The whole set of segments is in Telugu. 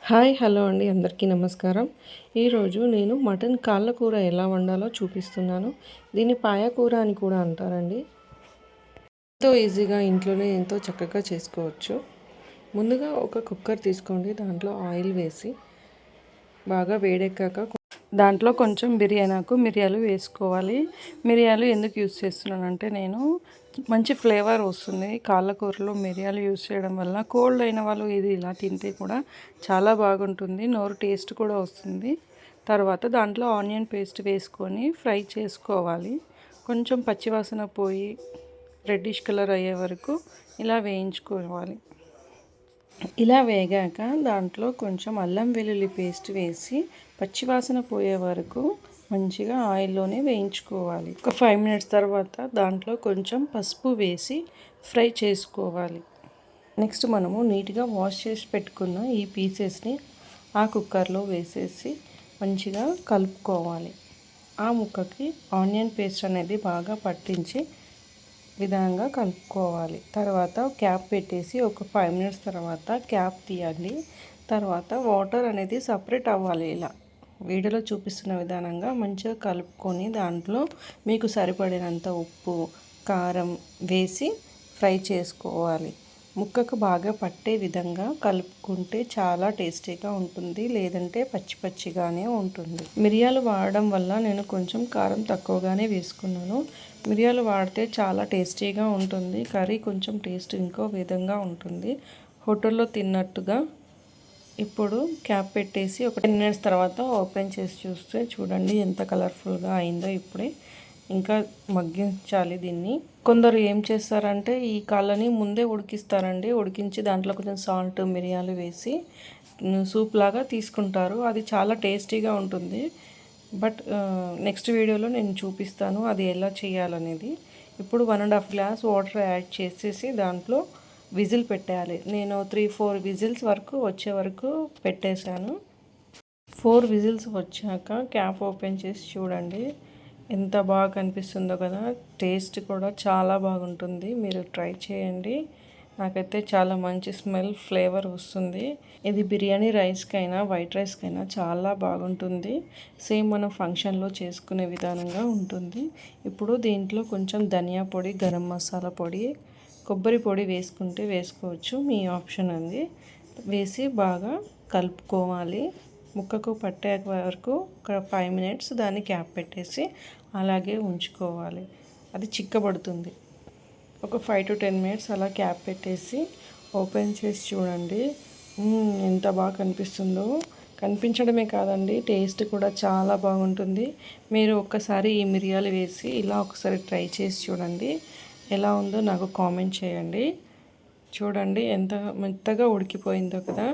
హాయ్ హలో అండి, అందరికీ నమస్కారం. ఈరోజు నేను మటన్ కాళ్ళ కూర ఎలా వండాలో చూపిస్తున్నాను. దీన్ని పాయ కూర అని కూడా అంటారండి. ఎంతో ఈజీగా ఇంట్లోనే ఎంతో చక్కగా చేసుకోవచ్చు. ముందుగా ఒక కుక్కర్ తీసుకోండి. దాంట్లో ఆయిల్ వేసి బాగా వేడెక్కాక దాంట్లో కొంచెం బిర్యానీకు మిరియాలు వేసుకోవాలి. మిరియాలు ఎందుకు యూజ్ చేస్తున్నానంటే నేను మంచి ఫ్లేవర్ వస్తుంది. కాళ్ళ కూరలో మిరియాలు యూజ్ చేయడం వల్ల కోల్డ్ అయిన వాళ్ళు ఇది ఇలా తింటే కూడా చాలా బాగుంటుంది. నోరు టేస్ట్ కూడా వస్తుంది. తర్వాత దాంట్లో ఆనియన్ పేస్ట్ వేసుకొని ఫ్రై చేసుకోవాలి. కొంచెం పచ్చివాసన పోయి రెడ్డిష్ కలర్ అయ్యే వరకు ఇలా వేయించుకోవాలి. ఇలా వేగాక దాంట్లో కొంచెం అల్లం వెల్లుల్లి పేస్ట్ వేసి పచ్చివాసన పోయే వరకు మంచిగా ఆయిల్లోనే వేయించుకోవాలి. ఒక 5 మినిట్స్ తర్వాత దాంట్లో కొంచెం పసుపు వేసి ఫ్రై చేసుకోవాలి. నెక్స్ట్ మనము నీట్గా వాష్ చేసి పెట్టుకున్న ఈ పీసెస్ని ఆ కుక్కర్లో వేసేసి మంచిగా కలుపుకోవాలి. ఆ ముక్కకి ఆనియన్ పేస్ట్ అనేది బాగా పట్టించి విధంగా కలుపుకోవాలి. తర్వాత క్యాప్ పెట్టేసి ఒక 5 మినిట్స్ తర్వాత క్యాప్ తీయాలి. తర్వాత వాటర్ అనేది సపరేట్ అవ్వాలి. ఇలా వీడియోలో చూపిస్తున్న విధానంగా మంచిగా కలుపుకొని దాంట్లో మీకు సరిపడినంత ఉప్పు, కారం వేసి ఫ్రై చేసుకోవాలి. ముక్కకు బాగా పట్టే విధంగా కలుపుకుంటే చాలా టేస్టీగా ఉంటుంది. లేదంటే పచ్చి పచ్చిగానే ఉంటుంది. మిరియాలు వాడడం వల్ల నేను కొంచెం కారం తక్కువగానే వేసుకున్నాను. మిరియాలు వాడితే చాలా టేస్టీగా ఉంటుంది. కర్రీ కొంచెం టేస్ట్ ఇంకో విధంగా ఉంటుంది, హోటల్లో తిన్నట్టుగా. ఇప్పుడు క్యాప్ పెట్టేసి ఒక 10 మినిట్స్ తర్వాత ఓపెన్ చేసి చూస్తే చూడండి ఎంత కలర్ఫుల్గా అయిందో. ఇప్పుడే ఇంకా మగ్గించాలి దీన్ని. కొందరు ఏం చేస్తారంటే ఈ కాళ్ళని ముందే ఉడికిస్తారండి. ఉడికించి దాంట్లో కొంచెం సాల్ట్, మిరియాలు వేసి సూప్ లాగా తీసుకుంటారు. అది చాలా టేస్టీగా ఉంటుంది. బట్ నెక్స్ట్ వీడియోలో నేను చూపిస్తాను అది ఎలా చేయాలనేది. ఇప్పుడు 1.5 గ్లాస్ వాటర్ యాడ్ చేసేసి దాంట్లో విజిల్ పెట్టేయాలి. నేను 3-4 విజిల్స్ వరకు వచ్చే వరకు పెట్టేశాను. 4 విజిల్స్ వచ్చాక క్యాప్ ఓపెన్ చేసి చూడండి ఎంత బాగా కనిపిస్తుందో కదా. టేస్ట్ కూడా చాలా బాగుంటుంది. మీరు ట్రై చేయండి. నాకైతే చాలా మంచి స్మెల్, ఫ్లేవర్ వస్తుంది. ఇది బిర్యానీ రైస్కైనా వైట్ రైస్కైనా చాలా బాగుంటుంది. సేమ్ మనం ఫంక్షన్లో చేసుకునే విధానంగా ఉంటుంది. ఇప్పుడు దీంట్లో కొంచెం ధనియా పొడి, గరం మసాలా పొడి, కొబ్బరి పొడి వేసుకుంటే వేసుకోవచ్చు, మీ ఆప్షన్ అండి. వేసి బాగా కలుపుకోవాలి. ముక్కకు పట్టే వరకు ఒక 5 మినిట్స్ దాన్ని క్యాప్ పెట్టేసి అలాగే ఉంచుకోవాలి. అది చిక్కబడుతుంది. ఒక 5 to 10 మినిట్స్ అలా క్యాప్ పెట్టేసి ఓపెన్ చేసి చూడండి ఎంత బాగా కనిపిస్తుందో. కనిపించడమే కాదండి, టేస్ట్ కూడా చాలా బాగుంటుంది. మీరు ఒక్కసారి ఈ మిరియాలు వేసి ఇలా ఒకసారి ట్రై చేసి చూడండి. ఎలా ఉందో నాకు కామెంట్ చేయండి. చూడండి ఎంత మెత్తగా ఉడికిపోయిందో కదా.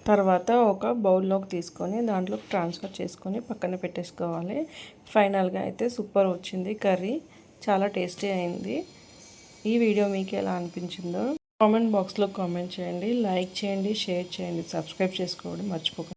తర్వాత ఒక బౌల్లోకి తీసుకొని దాంట్లోకి ట్రాన్స్ఫర్ చేసుకొని పక్కన పెట్టేసుకోవాలి. ఫైనల్గా అయితే సూపర్ వచ్చింది కర్రీ. చాలా టేస్టీ అయింది. ఈ వీడియో మీకు ఎలా అనిపించిందో కామెంట్ బాక్స్లో కామెంట్ చేయండి. లైక్ చేయండి, షేర్ చేయండి, సబ్స్క్రైబ్ చేసుకోవడం మర్చిపోకండి.